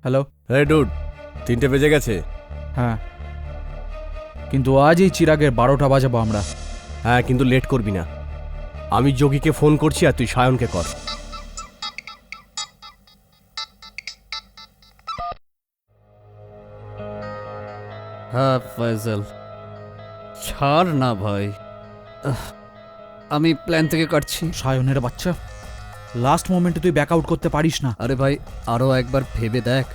Hello. হ্যাঁ dude, 3টে বেজে গেছে। হ্যাঁ, কিন্তু আজ এই চিরাগের 12টা বাজাবো আমরা। হ্যাঁ, কিন্তু লেট করবি না। আমি যোগীকে ফোন করছি আর তুই সায়নকে কর। হ্যাঁ ফয়জল, ছাড় না ভাই, আমি প্ল্যান থেকে কাটছি। সায়নের বাচ্চা, লাস্ট মোমেন্টে তুই ব্যাক আউট করতে পারিস না। আরে ভাই, আরও একবার ভেবে দেখ,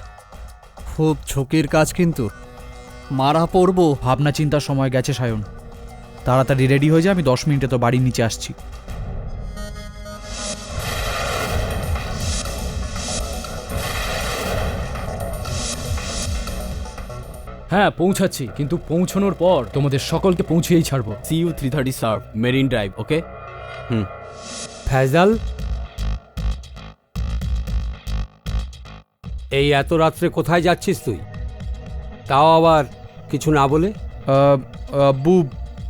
খুব ঝুঁকির কাজ, কিন্তু মারা পড়বো। ভাবনা চিন্তার সময় গেছে সায়ন, তাড়াতাড়ি রেডি হয়ে যা, আমি 10 মিনিটে তো বাড়ির নিচে আসছি। হ্যাঁ পৌঁছাচ্ছি, কিন্তু পৌঁছানোর পর তোমাদের সকলকে পৌঁছেই ছাড়বো। CU 330 সার্ভ, মেরিন ড্রাইভ, ওকে? ফয়জাল, এই এত রাত্রে কোথায় যাচ্ছিস তুই? তাও আবার কিছু না বলে? আব্বু,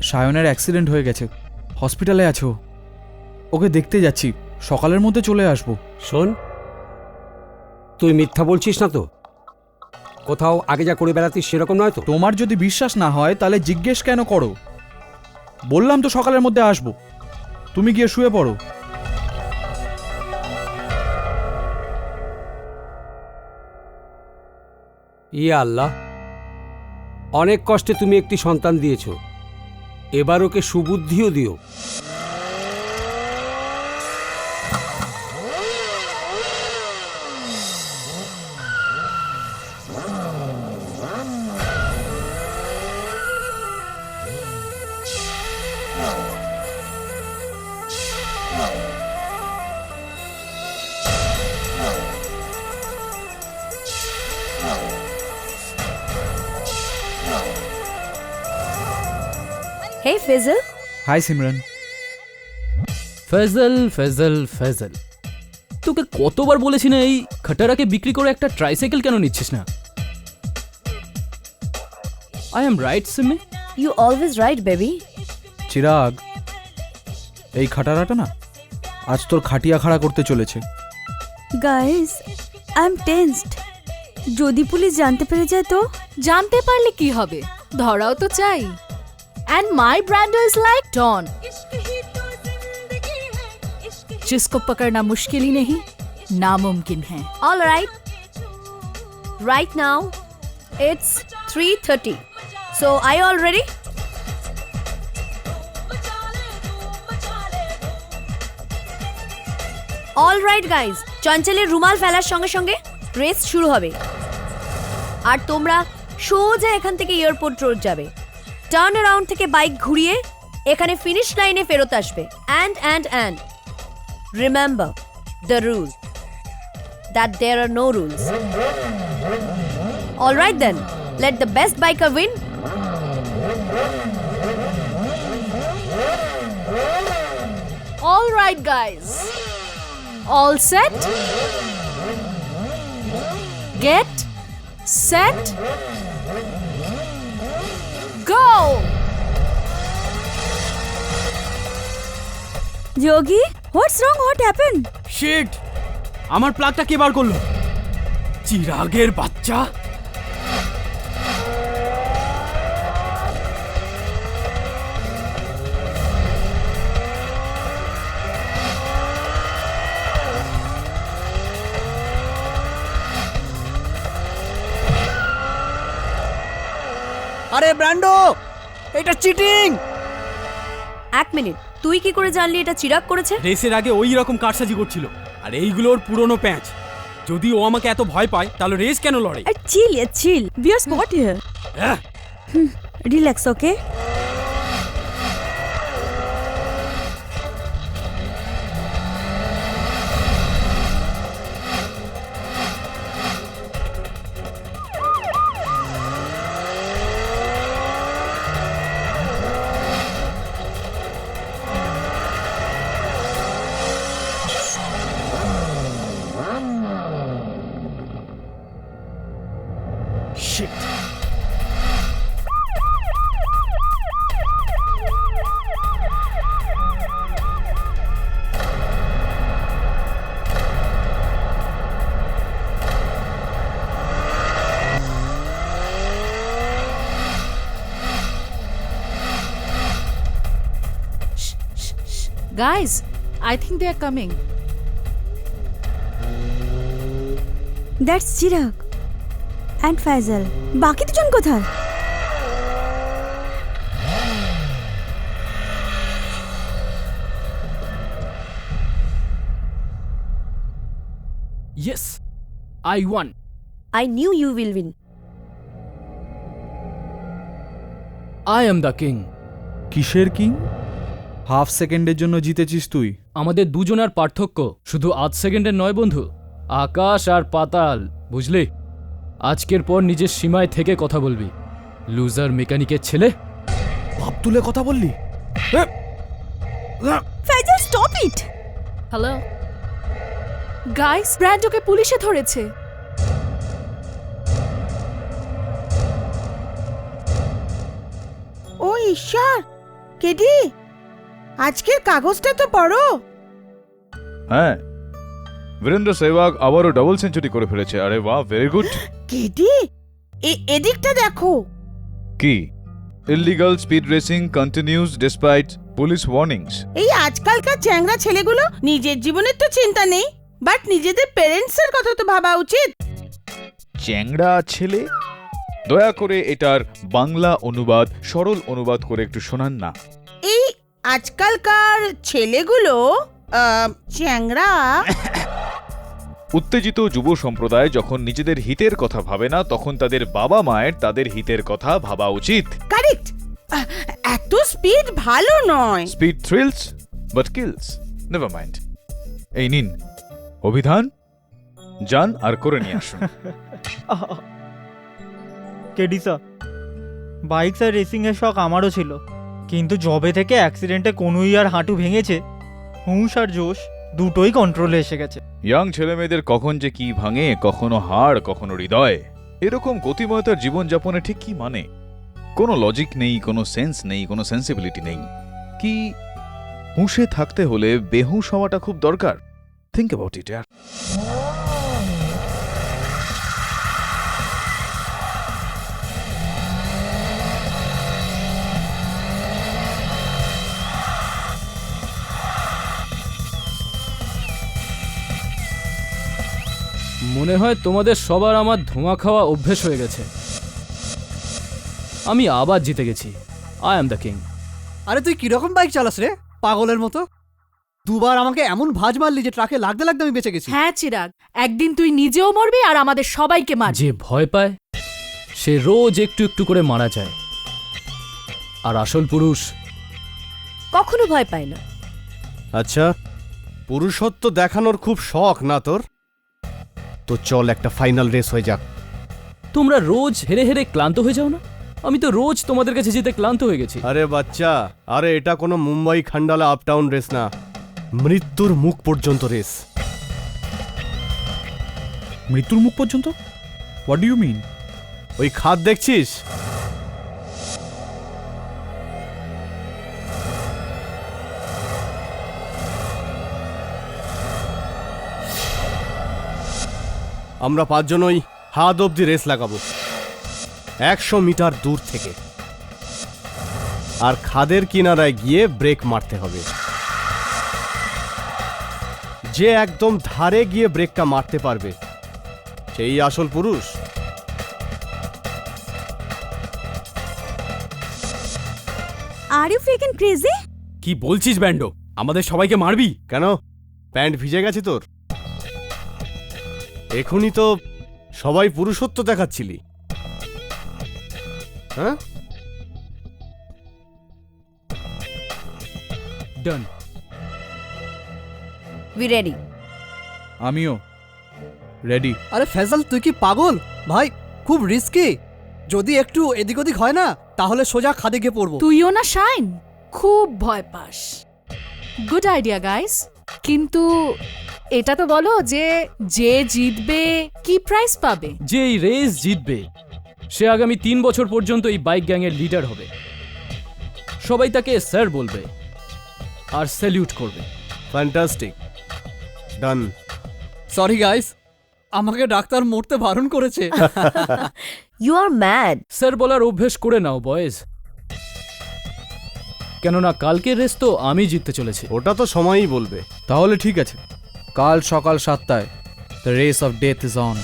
সায়নের অ্যাক্সিডেন্ট হয়ে গেছে, হসপিটালে আছো, ওকে দেখতে যাচ্ছি, সকালের মধ্যে চলে আসবো। শোন, তুই মিথ্যা বলছিস না তো? কোথাও আগে যা করে বেড়াতিস সেরকম নয় তো? তোমার যদি বিশ্বাস না হয় তাহলে জিজ্ঞেস কেন করো? বললাম তো সকালের মধ্যে আসবো, তুমি গিয়ে শুয়ে পড়ো। ইয়ে আল্লাহ, অনেক কষ্টে তুমি একটি সন্তান দিয়েছ, এবার ওকে সুবুদ্ধিও দিও। Hey Fizzle, hi Simran. Faisal Faisal Faisal, তোকে কতবার বলেছি না এই খাটারাকে বিক্রি করে একটা ট্রাইসাইকেল কেন নিচ্ছিস না? I am right Simi? you always right baby. Chirag, এই খাটারাটা না আজ তোর খাটিয়া খাড়া করতে চলেছে। Guys, I'm tensed. যদি পুলিশ জানতে পেরে যায় তো? জানতে পারলে কি হবে, ধরাও তো চাই। And my brando is like Dawn, जिसको पकड़ना मुश्किल ही नहीं नामुमकिन है। All right. Right now, it's 3:30. So, are you all ready? All right guys, চঞ্চলের রুমাল ফেলার সঙ্গে সঙ্গে রেস শুরু হবে। আর তোমরা সোজা এখান থেকে এয়ারপোর্ট রোড যাবে, টার্ন অ্যারাউন্ড থেকে বাইক ঘুরিয়ে এখানে ফিনিশ লাইনে ফেরত আসবে। And remember the rule that there are no rules. All right then, let the best biker win. All right guys, all set, get set, go. Yogi, what's wrong? What happened? Shit, আমার প্লাগটা কে বার করলো? চিরাগের বাচ্চা। আরে Brando, এটা cheating. এক minute, তুই কি করে জানলি এটা চিরাগ করেছে? রেসের আগে ওই রকম কারসাজি করছিল, আর এইগুলোর পুরনো প্যাঁচ। যদি ও আমাকে এত ভয় পায় তাহলে রেস কেন লড়ে? Chill. We are spot here. Relax, okay? Guys I think they are coming. That's Chirag and Faizal. বাকি দুজন কোথায়? Yes, I won. I knew you will win. I am the king. কিসের কিং? হাফ সেকেন্ডের জন্য জিতেছিস তুই। আমাদের দুজনের পার্থক্য শুধু আধ সেকেন্ডের নয় বন্ধু, আকাশ আর পাতাল, বুঝলি? আজকের পর নিজের সীমায় থেকে কথা বলবি, লুজার মেকানিকের ছেলে। ভাব তুলে কথা বললি। Faisal stop it. Hello guys, ব্র্যান্ডোকে পুলিশে ধরেছে। ও ঈশ্বর, কেডি আজকের কাগজটা তো পড়ো। হ্যাঁ, বীরেন্দ্র সেহবাগ আবারও ডাবল সেঞ্চুরি করে ফেলেছে। আরে বাহ, ভেরি গুড। কেডি এদিকটা দেখো। কি? Illegal speed racing continues despite police warnings. এই আজকালকার চ্যাংড়া ছেলেগুলো নিজের জীবনের তো চিন্তা নেই, বাট নিজেদের প্যারেন্টসের কথা তো ভাবা উচিত। চ্যাংড়া ছেলে? দয়া করে এটার বাংলা অনুবাদ, সরল অনুবাদ করে একটু শোনান না। এই আজকালকার ছেলেগুলো চ্যাংড়া। উত্তেজিত যুব সম্প্রদায় যখন নিজেদের হিতের কথা ভাবে না, তখন তাদের বাবা মায়ের তাদের হিতের কথা ভাবা উচিত। কারেক্ট। এত স্পিড ভালো নয়। Speed thrills but kills. Never mind. এই নিন অভিধান, যান আর করে নিয়ে আসুন। কেডিসা, বাইকস আর রেসিংয়ের শখ আমারও ছিল, কিন্তু জবে থেকে অ্যাক্সিডেন্টে কনুই আর হাঁটু ভেঙেছে, হুঁশ আর জোশ দুটোই কন্ট্রোলে এসে গেছে। ইয়াং ছেলেমেয়েদের কখন যে কি ভাঙে, কখনো হাড় কখনো হৃদয়। এরকম গতিময়তার জীবনযাপনে ঠিক কি মানে? কোনো লজিক নেই, কোনো সেন্স নেই, কোনো সেন্সিবিলিটি নেই। কি হুঁশে থাকতে হলে বেহুঁশ হওয়াটা খুব দরকার? থিঙ্ক অ্যাবাউট ইট ইয়ার। মনে হয় তোমাদের সবার আমার ধোঁয়া খাওয়া অভ্যেস হয়ে গেছে। আমি আবার জিতে গেছি। I am the king. আরে তুই কিরকম বাইক চালাস রে, পাগলের মতো? দুবার আমাকে এমন ভাঁজ মারলি যে ট্রাকে লাগতে লাগতে আমি বেঁচে গেছি। হ্যাঁ চিরাগ, একদিন তুই নিজেও মরবি আর আমাদের সবাইকে মারবি। যে ভয় পায় সে রোজ একটু একটু করে মারা যায়, আর আসল পুরুষ কখনো ভয় পায় না। আচ্ছা, পুরুষত্ব দেখানোর খুব শখ না তোর? তো চল একটা ফাইনাল রেস হয়ে যাক। তোমরা রোজ হেরে হেরে ক্লান্ত হয়ে যাও না? আমি তো রোজ তোমাদের কাছে যেতে ক্লান্ত হয়ে গেছি। আরে বাচ্চা, আরে এটা কোনো মুম্বাই খান্ডালা আপটাউন রেস না, মৃত্যুর মুখ পর্যন্ত রেস। মৃত্যুর মুখ পর্যন্ত? What do you mean? ওই খাদ দেখছিস? আমরা পাঁচজনই হাত অব্দি রেস লাগাবো 100 মিটার দূর থেকে, আর খাদের কিনারায় গিয়ে ব্রেক মারতে হবে। যে একদম ধারে গিয়ে ব্রেকটা মারতে পারবে সেই আসল পুরুষ। Are you freaking crazy? কি বলছিস ব্যান্ডো? আমাদের সবাইকে মারবি কেন? প্যান্ট ভিজে গেছে তোর? এখনই তো সবাই পুরুষত্ব দেখাচ্ছিলি, হ্যাঁ? ডান। We ready. আমিও রেডি। আরে ফেজাল, তুই কি পাগল? ভাই খুব রিস্কি, যদি একটু এদিক ওদিক হয় না তাহলে সোজা খাদে গিয়ে পড়বো। তুইও না শাইন, খুব ভয় পাস। গুড আইডিয়া গাইস, কিন্তু এটা তো বলো যে যে জিতবে কি প্রাইজ পাবে? যে এই রেস জিতবে সে আগামী 3 বছর পর্যন্ত এই বাইক গ্যাংয়ের লিডার হবে। সবাই তাকে স্যার বলবে আর স্যালিউট করবে। ফ্যান্টাস্টিক, ডান। সরি গাইস, আমাকে ডাক্তার মরতে বারণ করেছে। You R mad. স্যার বলার অভ্যেস করে নাও বয়েজ। কেননা কালকের রেস তো আমি জিততে চলেছি। ওটা তো সময়ই বলবে। তাহলে ঠিক আছে, কাল সকাল 7টায় the race of death is on.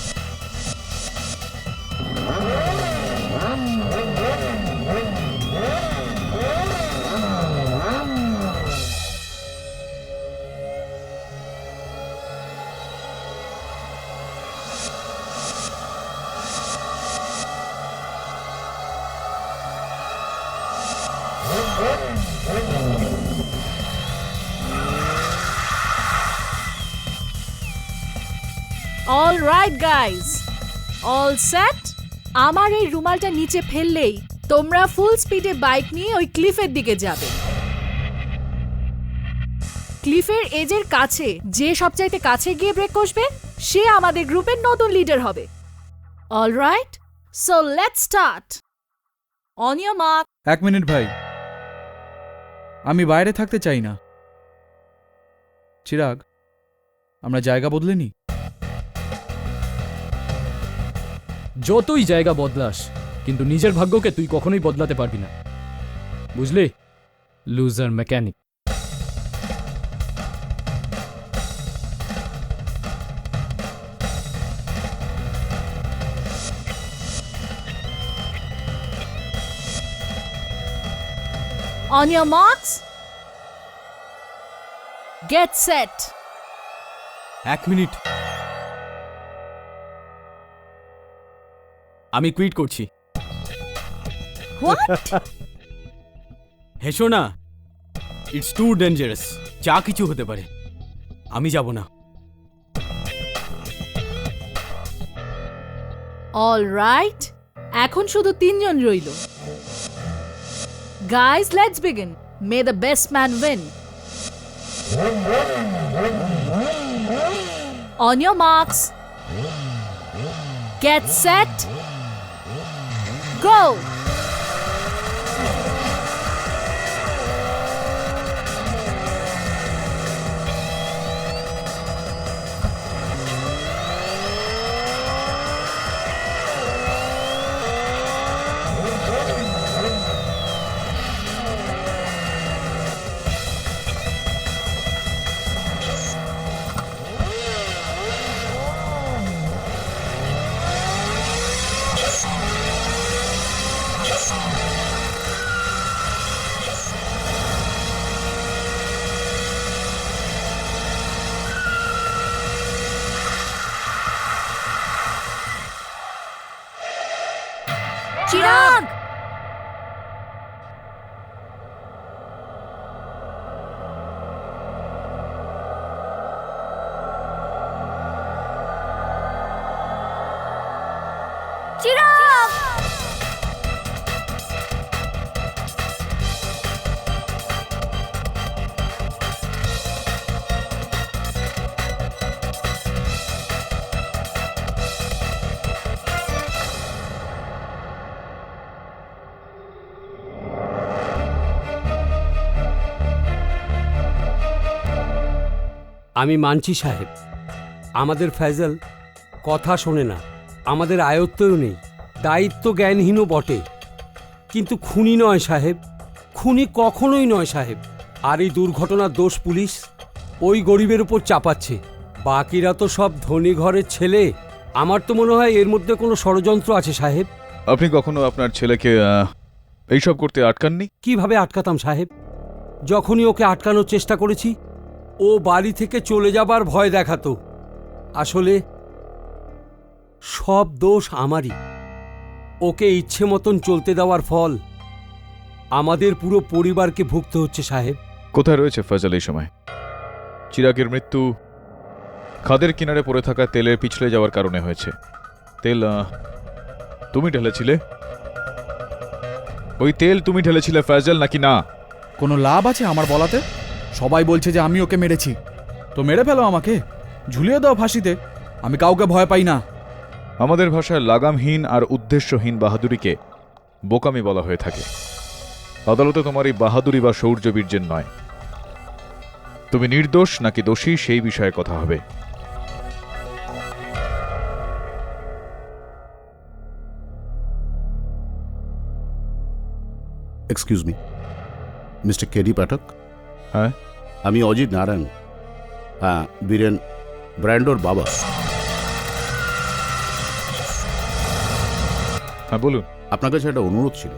All right guys, all set. আমার এই রুমালটা নিচে ফেললেই তোমরা ফুল স্পিডে বাইক নিয়ে ওই ক্লিফের দিকে যাবে। ক্লিফের এজের কাছে যে সবচাইতে কাছে গিয়ে ব্রেক কষবে সে আমাদের গ্রুপের নতুন লিডার হবে। All right, so let's start. On your mark. 1 minute ভাই, আমি বাইরে থাকতে চাই না। চিরাগ, আমরা জায়গা বদলে নি। যতই জায়গা বদলাস, কিন্তু নিজের ভাগ্যকে তুই কখনোই বদলাতে পারবি না, বুঝলি? Loser mechanic. On your marks, get set. 1 minute, আমি কুইট করছি। হোয়াট? হেসো না, ইটস টু ডেঞ্জারাস। যা কিছু হতে পারে, আমি যাব না। All right, এখন শুধু 3 জন রইল। Guys, let's begin. May the best man win. On your marks, get set, go. Chirag, Chirag, আমি মানছি সাহেব, আমাদের ফয়জল কথা শোনে না, আমাদের আয়ত্তেও নেই, দায়িত্ব জ্ঞানহীনও বটে, কিন্তু খুনি নয় সাহেব, খুনি কখনোই নয় সাহেব। আর এই দুর্ঘটনার দোষ পুলিশ ওই গরিবের উপর চাপাচ্ছে। বাকিরা তো সব ধনী ঘরের ছেলে। আমার তো মনে হয় এর মধ্যে কোনো ষড়যন্ত্র আছে সাহেব। আপনি কখনো আপনার ছেলেকে এইসব করতে আটকাননি? কিভাবে আটকাতাম সাহেব? যখনই ওকে আটকানোর চেষ্টা করেছি ও বাড়ি থেকে চলে যাবার ভয় দেখাতো। আসলে সব দোষ আমারই। ওকে ইচ্ছে মতন চলতে দেওয়ার ফল আমাদের পুরো পরিবারকে ভুগতে হচ্ছে সাহেব। কোথায় রয়েছে ফয়জল এই সময়? চিরাগের মৃত্যু খাদের কিনারে পড়ে থাকা তেলের পিছলে যাওয়ার কারণে হয়েছে। তেল তুমি ঢেলেছিলে? ওই তেল তুমি ঢেলেছিলে ফয়জল নাকি না? কোনো লাভ আছে আমার বলাতে? সবাই বলছে যে আমি ওকে মেরেছি, তো মেরে ফেলো আমাকে, ঝুলিয়ে দাও ফাঁসিতে। আমি কাউকে ভয় পাই না। আমাদের ভাষায় লাগামহীন আর উদ্দেশ্যহীন বাহাদুরিকে বোকামি বলা হয়ে থাকে। আদালতে তোমার এই বাহাদুরি বা শৌর্য বীর্যের নয়, তুমি নির্দোষ নাকি দোষী সেই বিষয়ে কথা হবে। এক্সকিউজ মি, মিস্টার কেডি পাঠক। হ্যাঁ, আমি অজিত নারায়ণ। হ্যাঁ, বীরেন ব্র্যান্ডোর বাবা। হ্যাঁ বলুন। আপনার কাছে একটা অনুরোধ ছিল,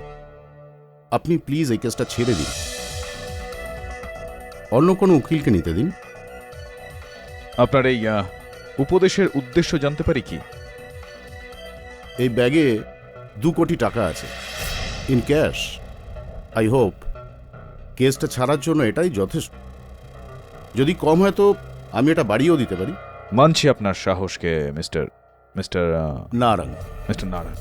আপনি প্লিজ এই কেসটা ছেড়ে দিন, অন্য কোনো উকিলকে নিতে দিন। আপনার এই উপদেশের উদ্দেশ্য জানতে পারি কি? এই ব্যাগে 2 কোটি টাকা আছে ইন ক্যাশ। আই হোপ কেসটা ছাড়ার জন্য এটাই যথেষ্ট। যদি কম হয় তো আমি এটা বাড়িয়েও দিতে পারি। মানছি আপনার সাহসকে Mr Narayan. Mr Narayan,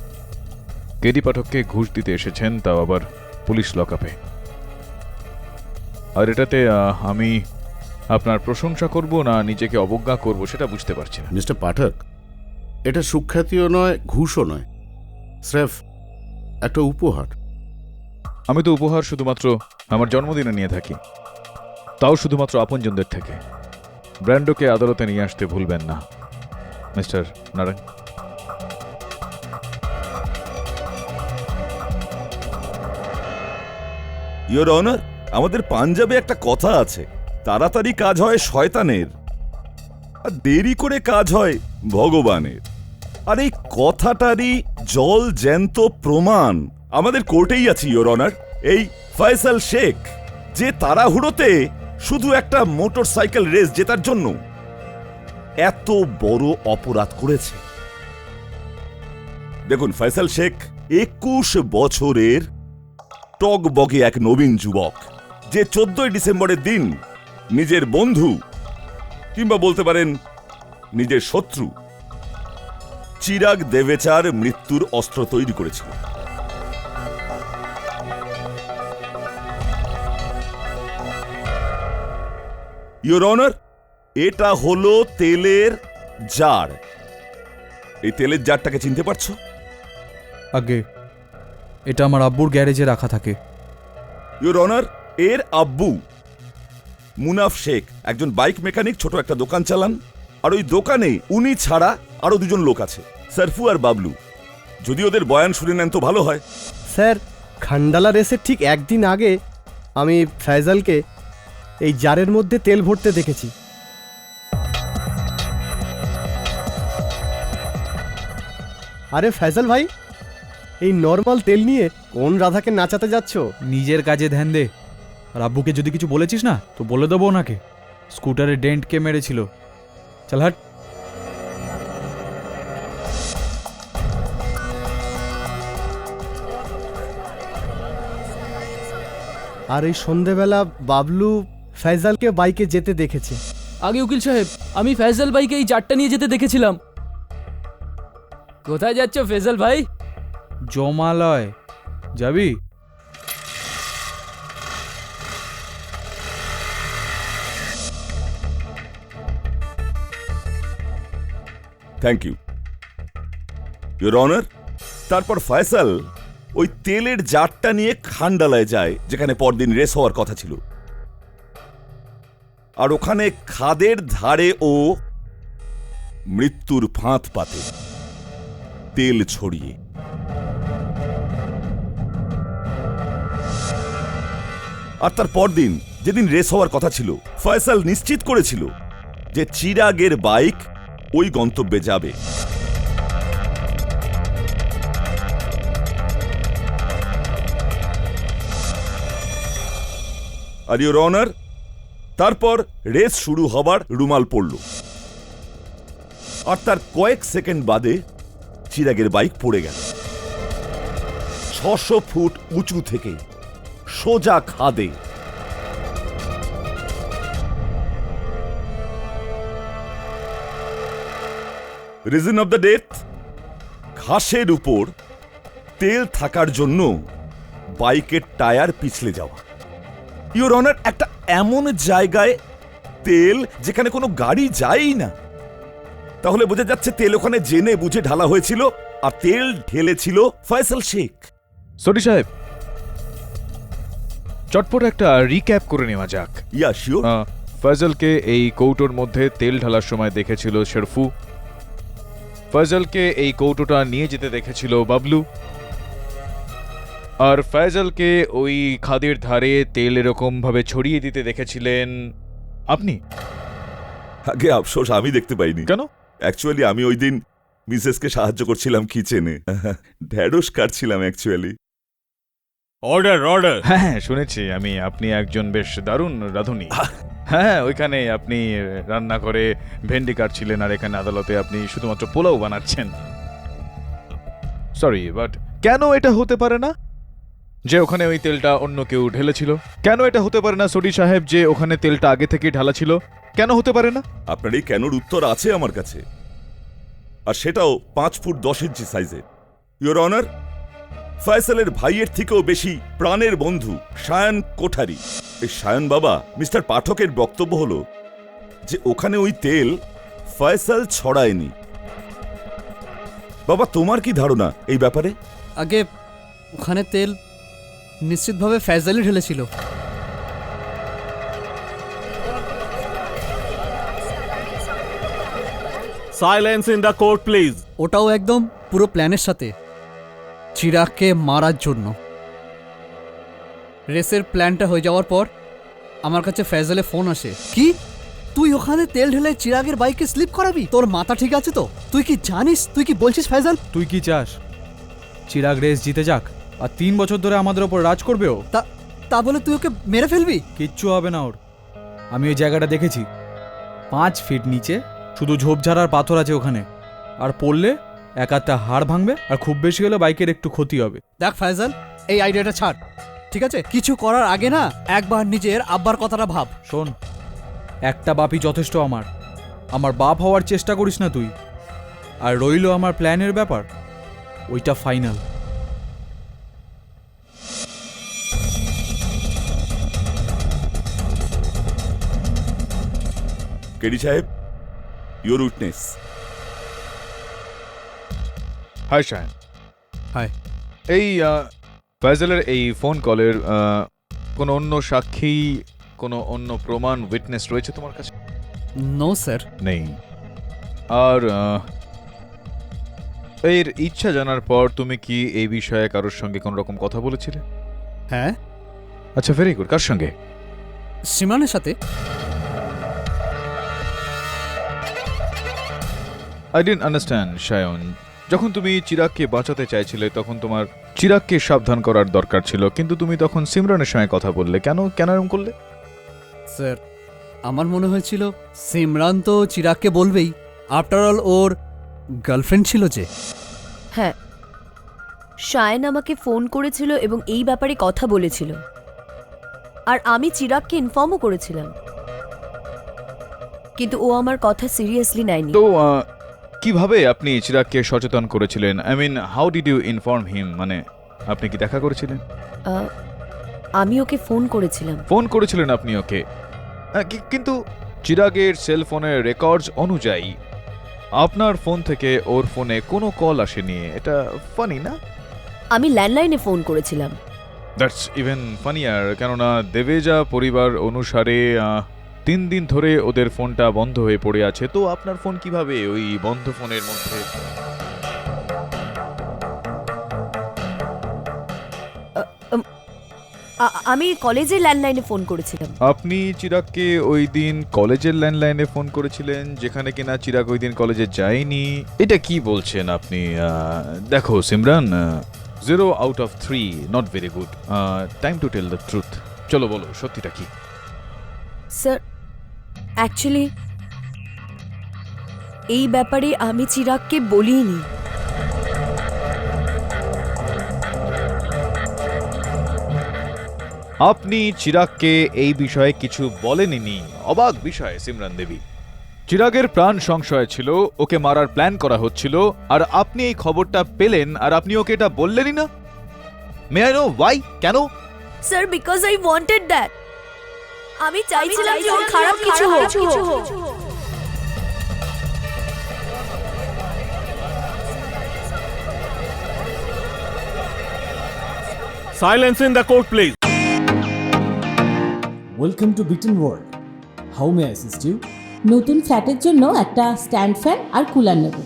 KD পাঠককে ঘুষ দিতে এসেছেন, তাও আবার পুলিশ লকআপে। আর এটাতে আমি আপনার প্রশংসা করব না নিজেকে অবজ্ঞা করব সেটা বুঝতে পারছি না। মিস্টার পাঠক, এটা সুখ্যাতিও নয়, ঘুষও নয়, স্রেফ একটা উপহার। আমি তো উপহার শুধুমাত্র আমার জন্মদিনে নিয়ে থাকি, তাও শুধুমাত্র আপনজনদের থেকে। ব্র্যান্ডোকে আদালতে নিয়ে আসতে ভুলবেন না মিস্টার নারায়ণ। ইয়োর অনার, আমাদের পাঞ্জাবে একটা কথা আছে, তাড়াতাড়ি কাজ হয় শয়তানের আর দেরি করে কাজ হয় ভগবানের। আর এই কথাটারই জল জ্যান্ত প্রমাণ আমাদের কোর্টেই আছে ইয়োর অনার। এই ফয়সাল শেখ যে তাড়াহুড়োতে শুধু একটা মোটরসাইকেল রেস জেতার জন্য এত বড় অপরাধ করেছে। দেখুন, ফয়সাল শেখ 21 বছরের টকবগে এক নবীন যুবক, যে 14 ডিসেম্বরের দিন নিজের বন্ধু কিংবা বলতে পারেন নিজের শত্রু চিরাগ দেবেচার মৃত্যুর অস্ত্র তৈরি করেছিল। ইয়োর অনার, এটা হলো তেলের জার। এই তেলের জারটাকে চিনতে পারছো? আগে এটা আমার আব্বুর গ্যারেজে রাখা থাকে। ইয়োর অনার, এর আব্বু মুনাফ শেখ একজন বাইক মেকানিক, ছোট একটা দোকান চালান। আর ওই দোকানে উনি ছাড়া আরো 2জন লোক আছে, সারফু আর বাবলু। যদি ওদের বয়ান শুনে নেন তো ভালো হয়। স্যার, খান্ডালা রেসের ঠিক একদিন আগে আমি ফয়সালকে এই জারের মধ্যে তেল ভরতে দেখেছি। আরে ফয়সাল ভাই, এই নর্মাল তেল নিয়ে কোন রাধাকে নাচাতে যাচ্ছ? নিজের কাজে ধ্যান দে। আর আব্বুকে যদি কিছু বলেছিস না তো বলে দেবো ওনাকে স্কুটারে ডেন্ট কে মেরেছিল। চল হাট। আর এই সন্ধেবেলা বাবলু ফয়সালকে বাইকে যেতে দেখেছে। আগে উকিল সাহেব, আমি ফয়সাল ভাইকে এই জারটা নিয়ে যেতে দেখেছিলাম। কোথায় যাচ্ছ ফয়সাল ভাই? জমালয় যাবি? Thank you your honour. তারপর ফয়সাল ওই তেলের জারটা নিয়ে খান্ডালায় যায়, যেখানে পরদিন রেস হওয়ার কথা ছিল। আর ওখানে খাদের ধারে ও মৃত্যুর ফাঁদ পাতে তেল ছড়িয়ে। আর তার পরদিন যেদিন রেস হওয়ার কথা ছিল, ফয়সাল নিশ্চিত করেছিল যে চিরাগের বাইক ওই গন্তব্যে যাবে। আর ইয়োর অনার, তারপর রেস শুরু হবার রুমাল পড়ল। আর তার কয়েক সেকেন্ড বাদে চিরাগের বাইক পড়ে গেল 600 ফুট উঁচু থেকে সোজা খাদে। রিজন অফ দ্য ডেথ, ঘাসের উপর তেল থাকার জন্য বাইকের টায়ার পিছলে যাওয়া। ইয়োর অনার, একটা এমন জায়গায় তেল যেখানে কোনো গাড়ি যায়ই না, তাহলে বোঝা যাচ্ছে তেল ওখানে জেনে বুঝে ঢালা হয়েছিল, আর তেল ঢেলেছিল ফয়সাল শেখ। সরি সাহেব, চটপট একটা রিক্যাপ করে নেওয়া যাক। Yeah sure. ফয়সালকে এই কৌটোর মধ্যে তেল ঢালার সময় দেখেছিল শেরফু। ফয়সালকে এই কৌটোটা নিয়ে যেতে দেখেছিল বাবলু। আর ফয়জলকে ওই খাদের ধারে তেল এরকম ভাবে ছড়িয়ে দিতে দেখেছিলেন আপনি? আগে আফসোস আমি দেখতে পাইনি। কেন? অ্যাকচুয়ালি আমি ওই দিন মিসেসকে সাহায্য করছিলাম কিচেনে, ঢ্যাঁড়স কাটছিলাম অ্যাকচুয়ালি। Order order. হ্যাঁ শুনেছি আমি, আপনি একজন বেশ দারুণ রাঁধুনি। হ্যাঁ ওইখানে আপনি রান্না করে ভেন্ডি কাটছিলেন, আর এখানে আদালতে আপনি শুধুমাত্র পোলাও বানাচ্ছেন। সরি, বাট কেন এটা হতে পারে না যে ওখানে ওই তেলটা অন্য কেউ ঢেলেছিল? কেন এটা হতে পারে না সরি সাহেব যে ওখানে তেলটা আগে থেকেই ঢালা ছিল? কেন হতে পারে না? আপনার এই কেনর উত্তর আছে আমার কাছে, আর সেটাও 5 ফুট 10 ইঞ্চি সাইজের। ইওর অনার, ফয়সালের ভাইয়ের থেকেও বেশি প্রাণের বন্ধু সায়ন কোঠারি, এই সায়ন বাবা মিস্টার পাঠকের বক্তব্য হলো যে ওখানে ওই তেল ফয়সাল ছড়ায়নি। বাবা তোমার কি ধারণা এই ব্যাপারে? আগে ওখানে তেল নিশ্চিতভাবে ফয়সালই ঢেলেছিল। Silence in the court please. ওটাও একদম পুরো প্ল্যানের সাথে, চিরাগকে মারার জন্য। রেসের প্ল্যানটা হয়ে যাওয়ার পর আমার কাছে ফয়সালের ফোন আসে, কি তুই ওখানে তেল ঢেলে চিরাগের বাইকে স্লিপ করাবি? তোর মাথা ঠিক আছে তো? তুই কি জানিস, তুই কি বলছিস ফয়সাল? তুই কি চাস চিরাগ রেস জিতে যাক আর 3 বছর ধরে আমাদের ওপর রাজ করবে ও? তা বলে তুই ওকে মেরে ফেলবি? কিচ্ছু হবে না ওর। আমি ওই জায়গাটা দেখেছি, 5 ফিট নিচে শুধু ঝোপঝাড় আর পাথর আছে ওখানে, আর পড়লে একাত্তা হাড় ভাঙবে, আর খুব বেশি হলে বাইকের একটু ক্ষতি হবে। দেখ ফয়সাল, এই আইডিয়াটা ছাড়, ঠিক আছে? কিছু করার আগে না একবার নিজের আব্বার কথাটা ভাব। শোন, একটা বাপই যথেষ্ট আমার। আমার বাপ হওয়ার চেষ্টা করিস না তুই। আর রইল আমার প্ল্যানের ব্যাপার, ওইটা ফাইনাল। কেডি সাহেব, your witness. Hi Shayan. Hi. এই ফয়জলের এই ফোন কলের কোনো অন্য সাক্ষী, কোনো অন্য প্রমাণ, উইটনেস রয়েছে তোমার কাছে? No sir. নেই। আর এর ইচ্ছা জানার পর তুমি কি এই বিষয়ে কারোর সঙ্গে কোনো রকম কথা বলেছিলে? হ্যাঁ। আচ্ছা, ভেরি গুড। কার সঙ্গে? সিমরানের সাথে। I didn't understand Shayan. যখন তুমি চিরাগকে বাঁচাতে চাইছিলে তখন তোমার চিরাগকে সাবধান করার দরকার ছিল, কিন্তু তুমি তখন সিমরানের সঙ্গে কথা বললে। কেন এরকম করলে? স্যার, আমার মনে হয়েছিল সিমরান তো চিরাগকে বলবেই, আফটার অল ওর গার্লফ্রেন্ড ছিল যে। হ্যাঁ, শায়ন আমাকে ফোন করেছিল এবং এই ব্যাপারে কথা বলেছিল, আর আমি চিরাগকে ইনফর্মও করেছিলাম, কিন্তু ও আমার কথা সিরিয়াসলি নেয়নি। তো কিভাবে আপনি চিরাগকে সচেতন করেছিলেন? I mean, how did you inform him? মানে আপনি কি দেখা করেছিলেন? আমি ওকে ফোন করেছিলাম। ফোন করেছিলেন আপনি ওকে, কিন্তু চিরাগের সেল ফোনের রেকর্ডস অনুযায়ী আপনার ফোন থেকে ওর ফোনে কোনো কল আসেনি। এটা ফানি না? আমি ল্যান্ডলাইনে ফোন করেছিলাম। দ্যাটস ইভেন ফানিয়ার, কেননা দেবেজা পরিবার অনুসারে 3 দিন ধরে ওদের ফোনটা বন্ধ হয়ে পড়ে আছে। তো আপনার ফোন কিভাবে ওই বন্ধ ফোনের মধ্যে? আমি কলেজের ল্যান্ডলাইনে ফোন করেছিলাম। আপনি চিরাগকে ওই দিন কলেজের ল্যান্ডলাইনে ফোন করেছিলেন, যেখানে কিনা চিরাগ ওই দিন কলেজে যায়নি। এটা কি বলছেন আপনি? দেখো Simran, 0 out of 3 not very good. Time to tell the truth. চলো বলো সত্যিটা কি? স্যার, অ্যাকচুয়ালি এই ব্যাপারে আমি চিরাগকে বলিনি। আপনি চিরাগকে এই বিষয়ে কিছু বলেননি? অবাক বিষয় সিমরান দেবী। চিরাগের প্রাণ সংশয় ছিল, ওকে মারার প্ল্যান করা হচ্ছিল, আর আপনি এই খবরটা পেলেন আর আপনি ওকে এটা বললেনই না। May I know why? কেন? Sir, because I wanted that. আমি চাইছিলাম যে ওর খারাপ কিছু হোক। Silence in the court, please. Welcome to Bitten world. How may assist you? নতুন ফ্ল্যাটের জন্য একটা স্ট্যান্ড ফ্যান আর কুলার নেব।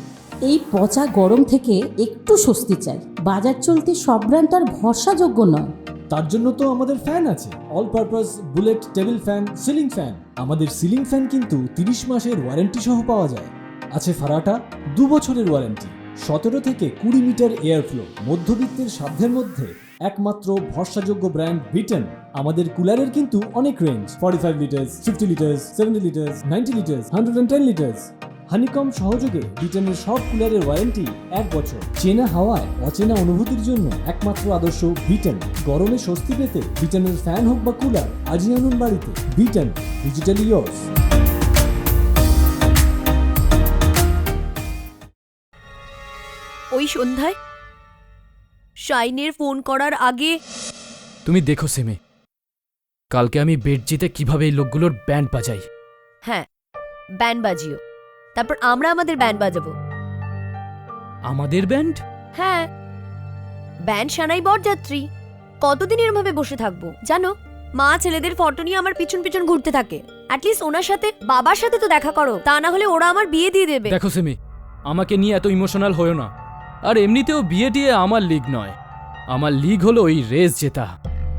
এই পচা গরম থেকে একটু স্বস্তি চাই। বাজার চলতে সব ব্র্যান্ড আর ভরসাযোগ্য নয়। তার জন্য তো আমাদের ফ্যান আছে, all purpose bullet table fan, ceiling fan. আমাদের সিলিং ফ্যান কিন্তু 30 মাসের ওয়ারেন্টি সহ পাওয়া যায়। আছে ফারাটা 2 বছরের ওয়ারেন্টি, 17 থেকে 20 মিটার এয়ার ফ্লো, মধ্যবিত্তের সাধ্যের মধ্যে একমাত্র ভরসাযোগ্য ব্র্যান্ড বিটেন। আমাদের কুলারের কিন্তু অনেক range, 45 litres, 50 litres, 70 litres, 90 litres, 110 litres. Honeycomb সহযোগে বিটেনের সব কুলারের ওয়ারেন্টি 1 বছর। চেনা হাওয়ায় অচেনা অনুভূতির জন্য একমাত্র আদর্শ বিটেন। গরমে স্বস্তি পেতে বিটেনের ফ্যান হোক বা কুলার, আজই আনুন বাড়িতে। Beaten, digitally years. ওই সন্ধ্যায় শাইনের ফোন করার আগে তুমি দেখো সেমে, কালকে আমি বেড জিতে কিভাবে এই লোকগুলোর ব্যান্ড বাজাই। হ্যাঁ, ব্যান্ড বাজিও, তারপর আমরা আমাদের ব্যান্ড বাজাবো। আমাদের ব্যান্ড? হ্যাঁ, ব্যান্ড সানাই বরযাত্রী। কতদিন এরভাবে বসে থাকবো জানো? মা ছেলেদের ফটো নিয়ে আমার পিছন পিছন ঘুরতে থাকে। অ্যাটলিস্ট ওনার সাথে, বাবার সাথে তো দেখা করো, তা না হলে ওরা আমার বিয়ে দিয়ে দেবে। দেখো সেমি, আমাকে নিয়ে এত ইমোশনাল হয়েও না। আর এমনিতেও বিয়ে টিয়ে আমার লিগ নয়, আমার লিগ হলো ওই রেস জেতা।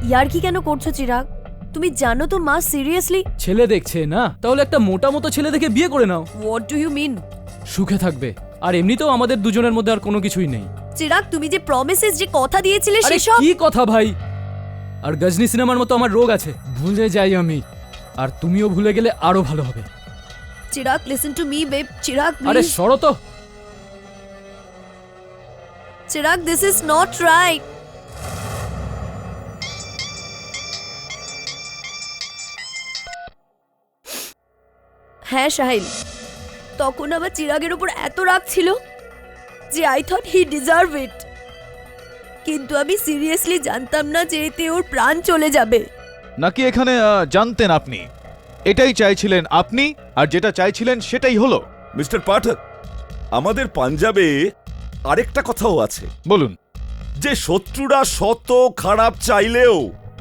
ইয়ার কি কেন করছো চিরাগ? তুমি জানো তো মা সিরিয়াসলি ছেলে দেখছে না, তাহলে একটা মোটা মতো ছেলে দেখে বিয়ে করে নাও। What do you mean? সুখে থাকবে। আর এমনিতেও আমাদের দুজনের মধ্যে আর কোনো কিছুই নেই। চিরাগ, তুমি যে প্রমিসেস, যে কথা দিয়েছিলে আরে সেসব কি কথা ভাই? আর গজনী সিনেমার মতো আমার রোগ আছে, ভুলে যাই আমি। আর তুমিও ভুলে গেলে আরো ভালো হবে। Chirag, listen to me babe. Chirag, আরে প্লিজ। সরো তো। Chirag, this is not right. হ্যাঁ সাহিল, তখন আমার চিরাগের উপর এত রাগ ছিল যে আই থট হি ডিজার্ভ ইট। কিন্তু আমি সিরিয়াসলি জানতাম না যে এতে ওর প্রাণ চলে যাবে। নাকি এখানে জানতেন আপনি? এটাই চাইছিলেন আপনি, আর যেটা চাইছিলেন সেটাই হলো। মিস্টার পাঠক, আমাদের পাঞ্জাবে আরেকটা কথাও আছে। বলুন। যে শত্রুরা শত খারাপ চাইলেও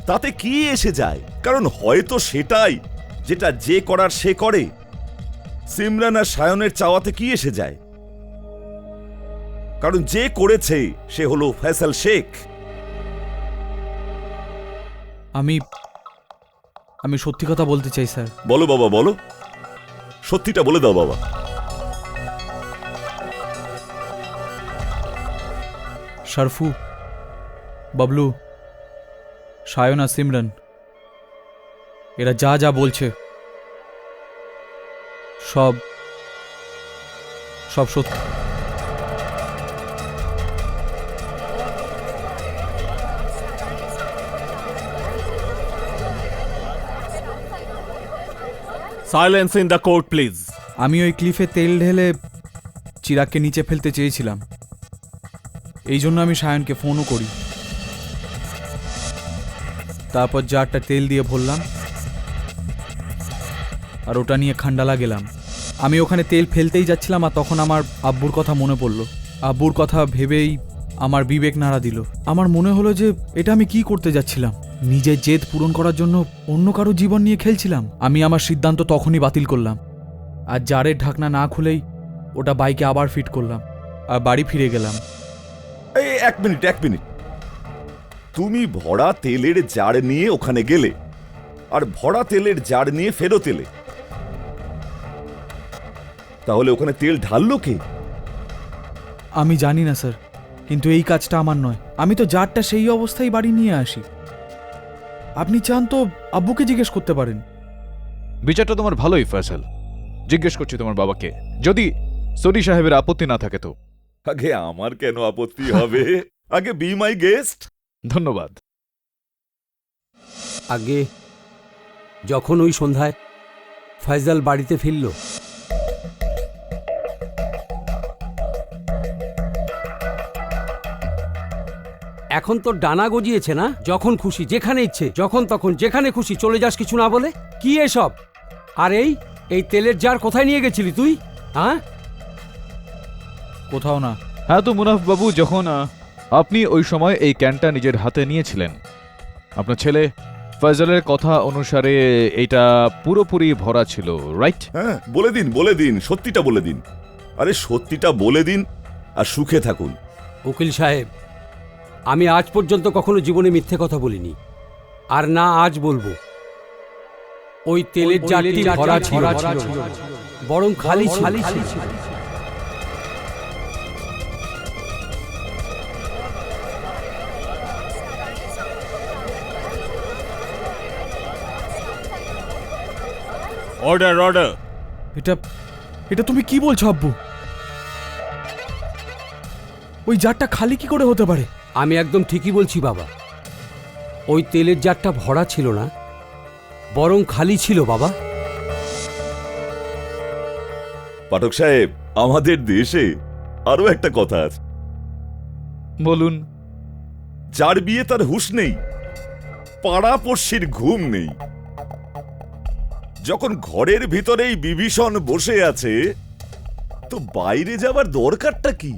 তাতে কি এসে যায়, কারণ হয়তো সেটাই যেটা যে করার সে করে। সিমরান আর সায়নের চাওয়াতে কি এসে যায়, কারণ যে করেছে সে হলো ফয়সাল শেখ। আমি সত্যি কথা বলতে চাই স্যার। বলো বাবা, বলো, সত্যিটা বলে দাও বাবা। শরফু, বাবলু, সায়ন আর সিমরান, এরা যা যা বলছে সব সত্যি। Silence in the court, please. আমি ওই ক্লিফে তেল ঢেলে চিরাগকে নিচে ফেলতে চেয়েছিলাম, এই জন্য আমি সায়নকে ফোনও করি। তারপর জারটা তেল দিয়ে ভরলাম আর ওটা নিয়ে খান্ডালা গেলাম। আমি ওখানে তেল ফেলতেই যাচ্ছিলাম আর তখন আমার আব্বুর কথা মনে পড়ল। আব্বুর কথা ভেবেই আমার বিবেক নাড়া দিল। আমার মনে হলো যে এটা আমি কি করতে যাচ্ছিলাম, নিজের জেদ পূরণ করার জন্য অন্য কারো জীবন নিয়ে খেলছিলাম। আমি আমার সিদ্ধান্ত তখনই বাতিল করলাম আর জারের ঢাকনা না খুলেই ওটা বাইকে আবার ফিট করলাম আর বাড়ি ফিরে গেলাম। এই এক মিনিট, তুমি ভরা তেলের জার নিয়ে ওখানে গেলে আর ভরা তেলের জার নিয়ে ফেরত এলে, তাহলে ওখানে তেল ঢাললো কে? আমি জানি না স্যার, কিন্তু এই কাজটা আমার নয়। আমি তো জারটা সেই অবস্থায় বাড়ি নিয়ে আসি। আপনি চান তো আব্বুকে জিজ্ঞেস করতে পারেন। বিচারটা তোমার ভালোই ফয়সাল, জিজ্ঞেস করছি তোমার বাবাকে, যদি সরি সাহেবের আপত্তি না থাকে তো। আগে আমার কেন আপত্তি হবে? আগে বি মাই গেস্ট। ধন্যবাদ। আগে যখন ওই সন্ধ্যায় ফয়সাল বাড়িতে ফিরল, এখন তো ডানা গজিয়েছে না? যখন খুশি যেখানে ইচ্ছে, যখন তখন যেখানে খুশি চলে যাস কিছু না বলে। কি এসব? আর এই তেলের জার কোথায় নিয়ে গেছিলি তুই? হ্যাঁ, কোথাও না। হ্যাঁ তো মুনাফ বাবু, যখন আপনি ওই সময় এই ক্যানটা নিজের হাতে নিয়েছিলেন, আপনার ছেলে ফয়সালের কথা অনুসারে এটা পুরোপুরি ভরা ছিল, রাইট? হ্যাঁ, বলে দিন, সত্যিটা বলে দিন। আরে সত্যিটা বলে দিন আর সুখে থাকুন। উকিল সাহেব, আমি আজ পর্যন্ত কখনো জীবনে মিথ্যে কথা বলিনি, আর না আজ বলবো। ওই তেলের জারটি ভরা ছিল না, বরং খালি ছিল। Order order. এটা এটা তুমি কি বলছো আব্বু? ওই জারটা খালি কি করে হতে পারে? আমি একদম ঠিকই বলছি বাবা। ওই তেলের জারটা ভরা ছিল না, বরং খালি ছিল বাবা। পাঠক সাহেব, আমাদের দেশে আরো একটা কথা আছে। বলুন। যার বিয়ে তার হুঁশ নেই, পাড়া পড়শির ঘুম নেই। যখন ঘরের ভিতরেই বিভীষণ বসে আছে, তো বাইরে যাবার দরকারটা কি?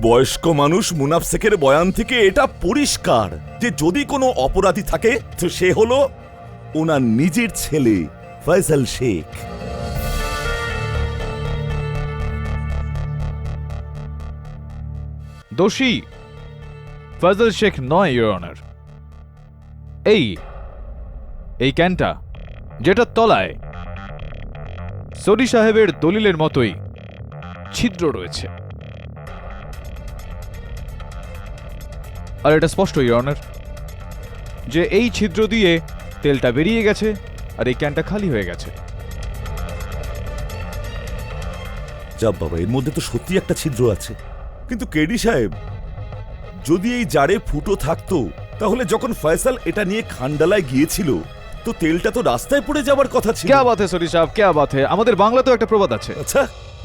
বয়স্ক মানুষ মুনাফ শেখের বয়ান থেকে এটা পরিষ্কার যে যদি কোনো অপরাধী থাকে তো সে হলো ওনার নিজের ছেলে ফয়সাল শেখ। দোষী ফয়সাল শেখ নয়, ইওর অনার। এই ক্যানটা, যেটার তলায় সরি সাহেবের দলিলের মতোই ছিদ্র রয়েছে। আর এটা স্পষ্ট, ইওর অনার, যে এই ছিদ্র দিয়ে তেলটা বেরিয়ে গেছে আর এই ক্যানটা খালি হয়ে গেছে। যা বাবা, এর মধ্যে তো সত্যি একটা ছিদ্র আছে। কিন্তু কেডি সাহেব, যদি এই জারে ফুটো থাকতো তাহলে যখন ফয়সাল এটা নিয়ে খান্ডালায় গিয়েছিল তো তেলটা তো রাস্তায় পড়ে যাবার কথা ছিল। क्या बात है সরি সাহেব, क्या बात है। আমাদের বাংলাতেও একটা প্রবাদ আছে, আচ্ছা,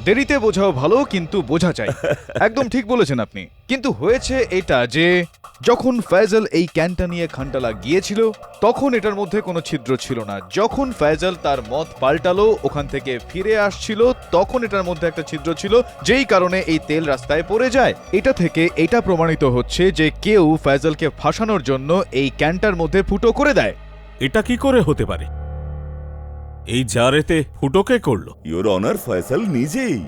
দেরিতে বোঝাও ভালো কিন্তু বোঝা চাই। একদম ঠিক বলেছেন আপনি। কিন্তু হয়েছে এটা যে যখন ফয়সাল এই ক্যানটা নিয়ে খান্ডালা গিয়েছিল তখন এটার মধ্যে কোনো ছিদ্র ছিল না। যখন ফয়সাল তার মত পাল্টালো, ওখান থেকে ফিরে আসছিল, তখন এটার মধ্যে একটা ছিদ্র ছিল, যেই কারণে এই তেল রাস্তায় পড়ে যায়। এটা থেকে এটা প্রমাণিত হচ্ছে যে কেউ ফয়সালকে ফাঁসানোর জন্য এই ক্যানটার মধ্যে ফুটো করে দেয়। এটা কি করে হতে পারে? এই জারেতে ফুটো কে করলো? ইওর অনার, ফয়সাল নিজেই।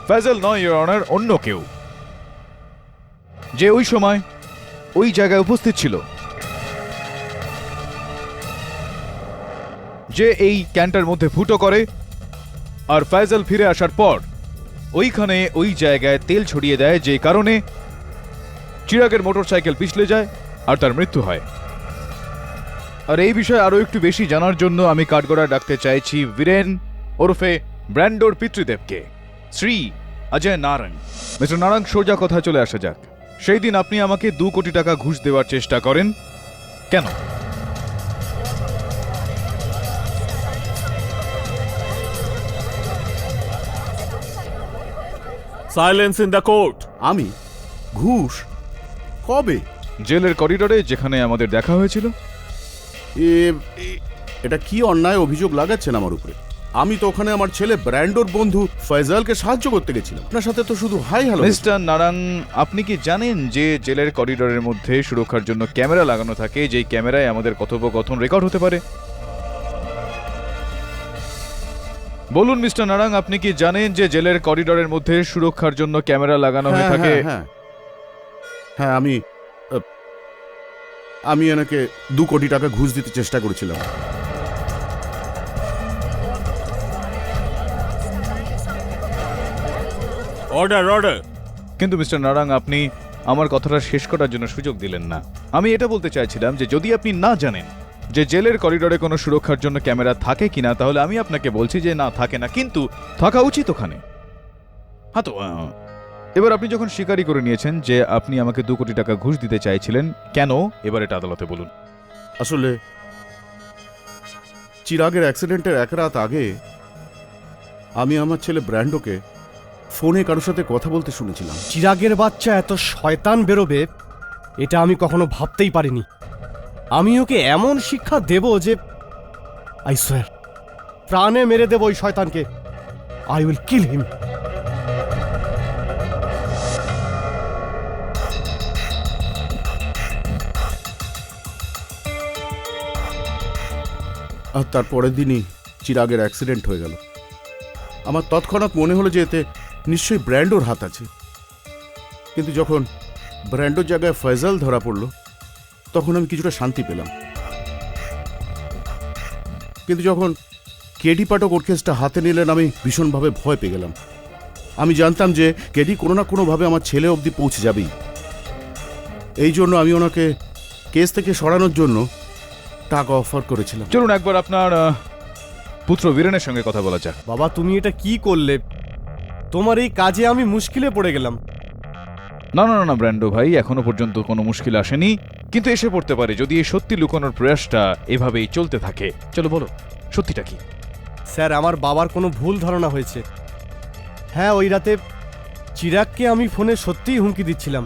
ফয়সাল নয়, ইওর অনার, অন্য কেউ, যে ওই সময় ওই জায়গায় উপস্থিত ছিল, যে এই ক্যানটার মধ্যে ফুটো করে। আর ফয়সাল ফিরে আসার পর ওইখানে ওই জায়গায় তেল ছড়িয়ে দেয়, যে কারণে চিরাগের মোটরসাইকেল পিছলে যায় আর তার মৃত্যু হয়। আর এই বিষয়ে আরো একটু বেশি জানার জন্য আমি কাঠগড়ায় ডাকতে চাইছি বীরেন ওরফে ব্র্যান্ডোর পিতৃদেবকে, শ্রী অজয় নারায়ণ। মিস্টার নারায়ণ, সোজা কথা চলে আসা যাক। সেই দিন আপনি আমাকে 2 কোটি টাকা ঘুষ দেওয়ার চেষ্টা করেন কেন? Silence in the court. আমি ঘুষ? কবে? জেলের করিডোরে, যেখানে আমাদের দেখা হয়েছিল। এটা কি অন্যায় অভিযোগ লাগাচ্ছেন আমার উপরে? আমি তো ওখানে আমার ছেলে ব্র্যান্ডোর বন্ধু ফয়সালকে সাহায্য করতে গেছিলাম। আপনার সাথে তো শুধু হাই হ্যালো। মিস্টার নারায়ণ, আপনি কি জানেন যে জেলের করিডোরের মধ্যে সুরক্ষার জন্য ক্যামেরা লাগানো থাকে, যেই ক্যামেরায় আমাদের কথোপকথন রেকর্ড হতে পারে? বলুন মিস্টার নারায়ণ, আপনি কি জানেন যে জেলের করিডোরের মধ্যে সুরক্ষার জন্য ক্যামেরা লাগানো হয়ে থাকে? হ্যাঁ, আমি এনাকে 2 কোটি টাকা ঘুষ দিতে চেষ্টা করেছিলাম। Order order. কিন্তু মিস্টার নারায়ণ, আপনি আমার কথাটা শেষ করার জন্য সুযোগ দিলেন না। আমি এটা বলতে চাইছিলাম যে যদি আপনি না জানেন যে জেলের করিডোরে কোনো সুরক্ষার জন্য ক্যামেরা থাকে কিনা, তাহলে আমি আপনাকে বলছি যে না, থাকে না, কিন্তু থাকা উচিত ওখানে। হ্যাঁ, তো এবার আপনি যখন স্বীকারই করে নিয়েছেন যে আপনি আমাকে 2 কোটি টাকা ঘুষ দিতে চাইছিলেন, কেন এবার এটা আদালতে বলুন। আসলে চিরাগের অ্যাক্সিডেন্টের 1 রাত আগে আমি আমার ছেলে ব্র্যান্ডোকে ফোনে কারোর সাথে কথা বলতে শুনেছিলাম। চিরাগের বাচ্চা এত শয়তান বেরোবে এটা আমি কখনো ভাবতেই পারিনি। আমি ওকে এমন শিক্ষা দেব যে আই সোয়ার প্রাণে মেরে দেব ওই শয়তানকে। আই উইল কিল হিম। আর তার পরের দিনই চিরাগের অ্যাক্সিডেন্ট হয়ে গেল, আমার তৎক্ষণাৎ মনে হলো যে এতে নিশ্চয়ই ব্র্যান্ডোর হাত আছে। কিন্তু যখন ব্র্যান্ডোর জায়গায় ফয়জাল ধরা পড়ল, তখন আমি কিছুটা শান্তি পেলাম। কিন্তু যখন কেডি পাঠক ওর কেসটা হাতে নিলেন, আমি ভীষণভাবে ভয় পেয়ে গেলাম। আমি জানতাম যে কেডি কোনো না কোনোভাবে আমার ছেলে অবধি পৌঁছে যাবেই। এই জন্য আমি ওনাকে কেস থেকে সরানোর জন্য টাকা অফার করেছিলাম। চলুন একবার আপনার পুত্র বীরেনের সঙ্গে কথা বলা যাক। বাবা, তুমি এটা কি করলে? তোমার এই কাজে আমি মুশকিলে পড়ে গেলাম। না না না ব্র্যান্ডো ভাই, এখনো পর্যন্ত কোনো মুশকিল আসেনি, কিন্তু এসে পড়তে পারে যদি এই সত্যি লুকানোর প্রয়াসটা এভাবেই চলতে থাকে। চলো বলো, সত্যিটা কি? স্যার, আমার বাবার কোনো ভুল ধারণা হয়েছে। হ্যাঁ, ওই রাতে চিরাগকে আমি ফোনে সত্যিই হুমকি দিচ্ছিলাম,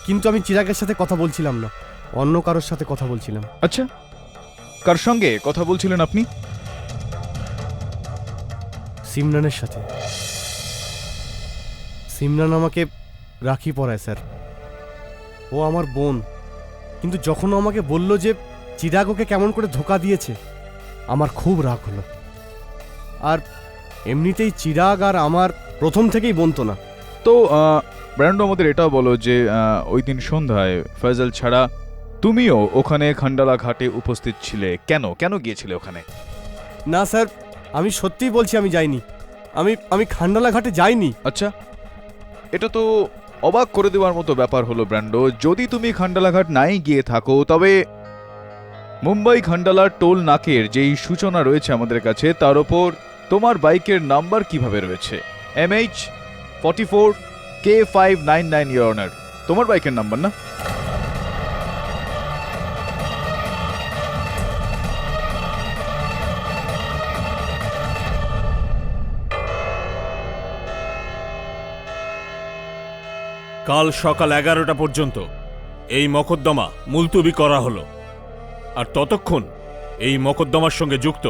কিন্তু আমি চিরাগের সাথে কথা বলছিলাম না, অন্য কারোর সাথে কথা বলছিলাম। আচ্ছা, কার সঙ্গে কথা বলছিলেন আপনি? সিমরানের সাথে। সিমরান আমাকে রাখি পরায় স্যার, ও আমার বোন। কিন্তু যখন ও আমাকে বলল যে চিরাগ ওকে কেমন করে ধোকা দিয়েছে, আমার খুব রাগ হলো। আর এমনিতেই চিরাগ আর আমার প্রথম থেকেই বনতো না। তো ব্র্যান্ডো, আমাদের এটাও বলো যে ওই দিন সন্ধ্যায় ফয়জাল ছাড়া তুমিও ওখানে খান্ডালা ঘাটে উপস্থিত ছিলে। কেন কেন গিয়েছিলে ওখানে? না স্যার, আমি সত্যিই বলছি আমি যাইনি। আমি খান্ডালা ঘাটে যাইনি। আচ্ছা, এটা তো অবাক করে দেওয়ার মতো ব্যাপার হলো ব্র্যান্ডো। যদি তুমি খান্ডালা ঘাট নাই গিয়ে থাকো, তবে মুম্বাই খান্ডালা টোল নাকের যেই সূচনা রয়েছে আমাদের কাছে, তার ওপর তোমার বাইকের নাম্বার কিভাবে রয়েছে? MH44 K599, ইওর অনার, তোমার বাইকের নাম্বার না? কাল সকাল 11টা পর্যন্ত এই মকদ্দমা মুলতবি করা হলো, আর ততক্ষণ এই মকদ্দমার সঙ্গে যুক্ত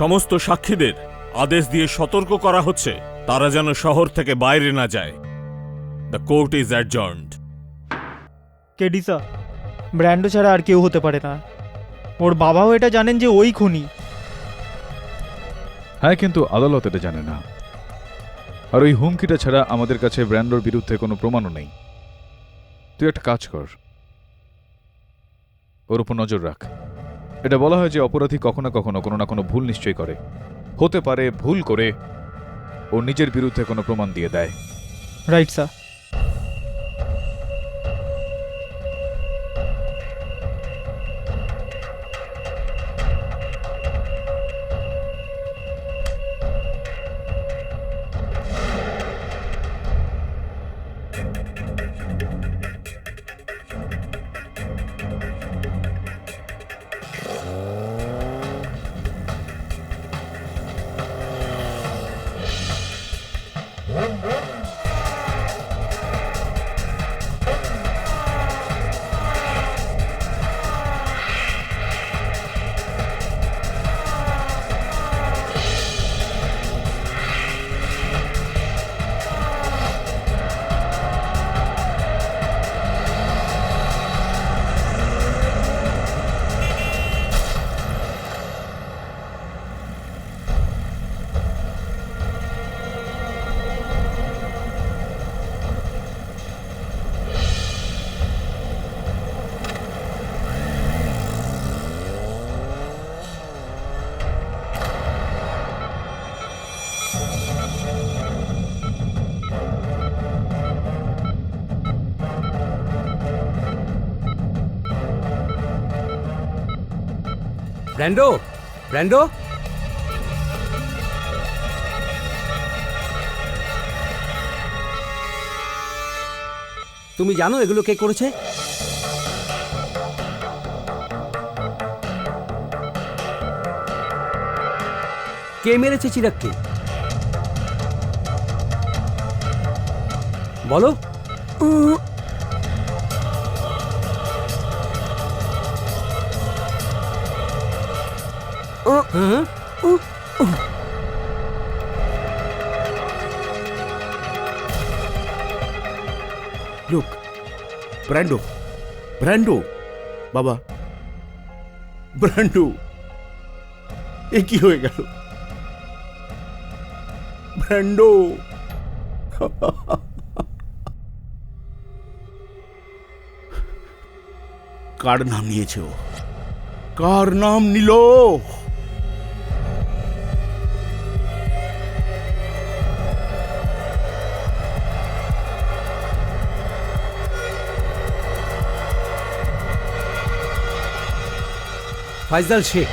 সমস্ত সাক্ষীদের আদেশ দিয়ে সতর্ক করা হচ্ছে তারা যেন শহর থেকে বাইরে না যায়। The court is adjourned. KD sir, Brando ছাড়া আর কেউ হতে পারে না। ওর বাবাও এটা জানেন যে ওই খুনি। হ্যাঁ, কিন্তু আদালত এটা জানে না। আর ওই হুমকিটা ছাড়া আমাদের কাছে ব্র্যান্ডোর বিরুদ্ধে কোনো প্রমাণও নেই। তুই একটা কাজ কর, ওর উপর নজর রাখ। এটা বলা হয় যে অপরাধী কখনো কখনো কোনো না কোনো ভুল নিশ্চয়ই করে। হতে পারে ভুল করে ও নিজের বিরুদ্ধে কোনো প্রমাণ দিয়ে দেয়। Right sir. ব্র্যান্ডো, ব্র্যান্ডো, তুমি জানো এগুলো কে করেছে? কে মেরেছে চিরাগকে? বলো। লুক, ব্র্যান্ডো, ব্র্যান্ডো, বাবা, ব্র্যান্ডো, এ কি হয়ে গেল? ব্র্যান্ডো, কার নাম নিয়েছে ও? কার নাম নিল? ফাইজাল শেখ।